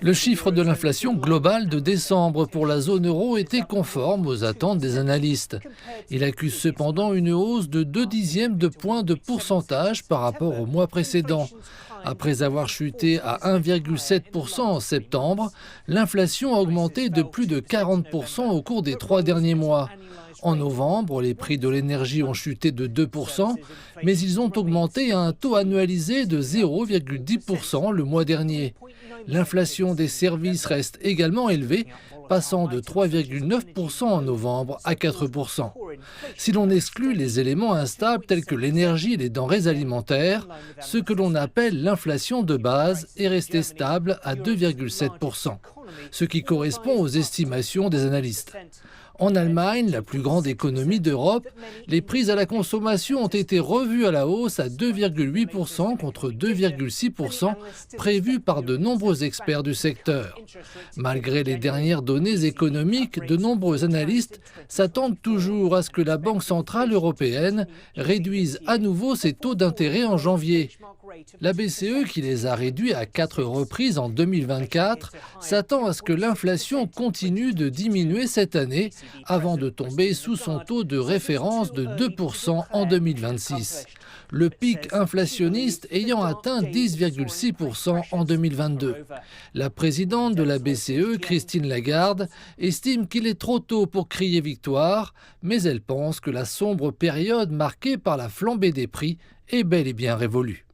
Le chiffre de l'inflation globale de décembre pour la zone euro était conforme aux attentes des analystes. Il accuse cependant une hausse de 0,2 de point de pourcentage par rapport au mois précédent. Après avoir chuté à 1,7% en septembre, l'inflation a augmenté de plus de 40% au cours des 3 derniers mois. En novembre, les prix de l'énergie ont chuté de 2%, mais ils ont augmenté à un taux annualisé de 0,10% le mois dernier. L'inflation des services reste également élevée, passant de 3,9% en novembre à 4%. Si l'on exclut les éléments instables tels que l'énergie et les denrées alimentaires, ce que l'on appelle l'inflation de base est resté stable à 2,7%, ce qui correspond aux estimations des analystes. En Allemagne, la plus grande économie d'Europe, les prix à la consommation ont été revus à la hausse à 2,8% contre 2,6% prévus par de nombreux experts du secteur. Malgré les dernières données économiques, de nombreux analystes s'attendent toujours à ce que la Banque centrale européenne réduise à nouveau ses taux d'intérêt en janvier. La BCE, qui les a réduits à 4 reprises en 2024, s'attend à ce que l'inflation continue de diminuer cette année avant de tomber sous son taux de référence de 2% en 2026. Le pic inflationniste ayant atteint 10,6% en 2022. La présidente de la BCE, Christine Lagarde, estime qu'il est trop tôt pour crier victoire, mais elle pense que la sombre période marquée par la flambée des prix est bel et bien révolue.